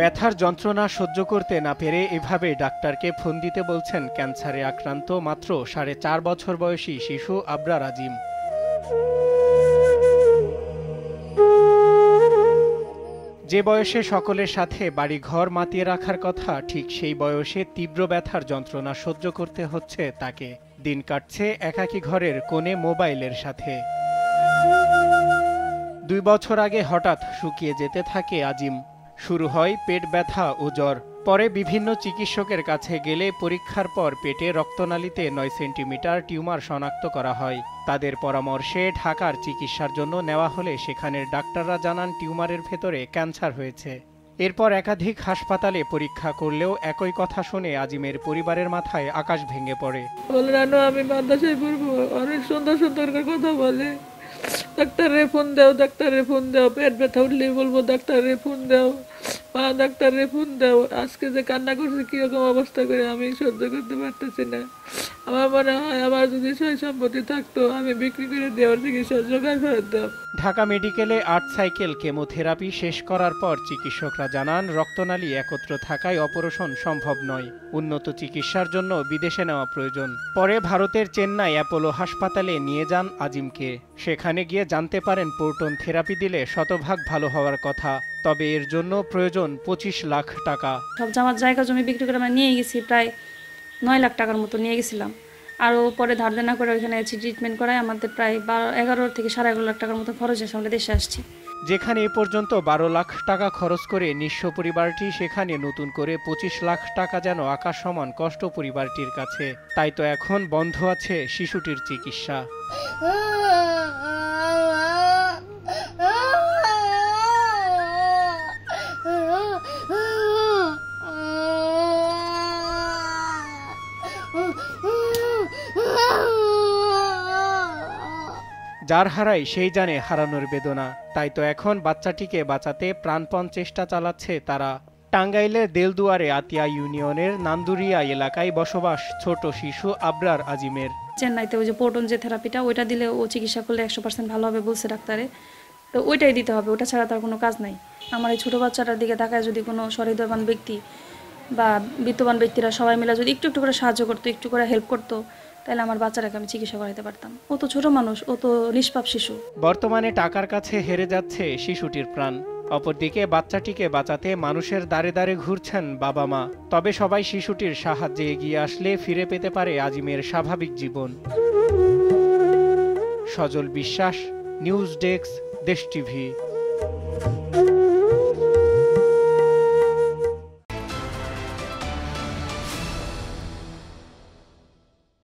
ব্যথার যন্ত্রণা সহ্য করতে না পেরে এভাবে ডাক্তারকে ফোন দিতে বলছেন ক্যান্সারে আক্রান্ত মাত্র ৪.৫ বছর বয়সী শিশু আবরার আজিম। যে বয়সে সকলের সাথে বাড়িঘর মাতিয়ে রাখার কথা, ঠিক সেই বয়সে তীব্র ব্যথার যন্ত্রণা সহ্য করতে হচ্ছে তাকে। দিন কাটছে একাকী ঘরের কোণে মোবাইলের সাথে। ২ বছর আগে হঠাৎ শুকিয়ে যেতে থাকে আজিম। শুরু হয় পেট ব্যথা ও জ্বর। পরে বিভিন্ন চিকিৎসকের কাছে গেলে পরীক্ষার পর পেটে রক্তনালীতে ৯ সেন্টিমিটার টিউমার শনাক্ত করা হয়। তাদের পরামর্শে ঢাকার চিকিৎসার জন্য নেওয়া হলে সেখানের ডাক্তাররা জানান টিউমারের ভেতরে ক্যান্সার হয়েছে। এরপর একাধিক হাসপাতালে পরীক্ষা করলেও একই কথা শুনে আজিমের পরিবারের মাথায় আকাশ ভেঙে পড়ে। আমি মাদ্রাসায় পড়বো, অনেক সুন্দর সুন্দর কথা বলে, ডাক্তারে ফোন দাও, ডাক্তারে ফোন দাও, পেট ব্যথা উঠলেই বলবো ডাক্তারে ফোন দাও, মা ডাক্তারে ফোন দাও। আজকে যে কান্না করছে কিরকম অবস্থা করে আমি সহ্য করতে পারতেছি না। আমার মনে হয় আমার যদি সয় সম্পত্তি থাকতো আমি বিক্রি করে দেওয়ার চিকিৎসা জোগাড় করে দাও। ঢাকা মেডিকেলে ৮ সাইকেল কেমোথেরাপি শেষ করার পর চিকিৎসকরা জানান রক্তনালী একত্র থাকায় অপারেশন সম্ভব নয়। উন্নত চিকিৎসার জন্য বিদেশে নেওয়া প্রয়োজন। পরে ভারতের চেন্নাই অ্যাপোলো হাসপাতালে নিয়ে যান আজিমকে। সেখানে গিয়ে জানতে পারেন প্রোটন থেরাপি দিলে শতভাগ ভালো হওয়ার কথা, তবে এর জন্য প্রয়োজন ২৫ লাখ টাকা। সব আমার জায়গা জমি বিক্রি করে আমরা নিয়ে গেছি, প্রায় ৯ লাখ টাকার মতো নিয়ে গেছিলাম। আরও পরে ধার দেনা করে ওইখানে ট্রিটমেন্ট করায় আমাদের প্রায় ১১ থেকে ১১.৫ লাখ টাকার মতো খরচ আছে। আমরা দেশে আসছি। যেখানে এ পর্যন্ত ১২ লাখ টাকা খরচ করে নিঃস্ব পরিবারটি, সেখানে নতুন করে ২৫ লাখ টাকা যেন আকাশ সমান কষ্ট পরিবারটির কাছে। তাই তো এখন বন্ধ আছে শিশুটির চিকিৎসা। যার হারায় সেই জানে হারানোর বেদনা। তাই তো এখন বাচ্চাটিকে বাঁচাতে প্রাণপণ চেষ্টা চালাচ্ছে তারা। টাঙ্গাইলের দেলদুয়ারে আতিয়া ইউনিয়নের নান্দুরিয়া এলাকায় বসবাস ছোট শিশু আবরার আজিমের। চেন্নাইতে ওই যে প্রোটন যে থেরাপিটা, ওইটা দিলে ও চিকিৎসা করলে ১০০% ভালো হবে বলছে ডাক্তারে। তো ওইটাই দিতে হবে, ওটা ছাড়া তার কোনো কাজ নাই। আমার এই ছোটো বাচ্চাটার দিকে তাকায় যদি কোনো সহৃদয়বান ব্যক্তি বা বিত্তবান ব্যক্তিরা সবাই মিলে যদি একটু একটু করে সাহায্য করতো, একটু করে হেল্প করতো, তাহলে আমার বাচ্চাটাকে আমি চিকিৎসা করাতে পারতাম। ও তো ছোট মানুষ, ও তো নিষ্পাপ শিশু। বর্তমানে টাকার কাছে হেরে যাচ্ছে শিশুটির প্রাণ। অপরদিকে বাচ্চাটিকে বাঁচাতে মানুষের দ্বারে দ্বারে ঘুরছেন বাবা মা। তবে সবাই শিশুটির সাহায্যে এগিয়ে আসলে ফিরে পেতে পারে আজিমের স্বাভাবিক জীবন। সজল বিশ্বাস, নিউজ ডেস্ক, দেশ টিভি।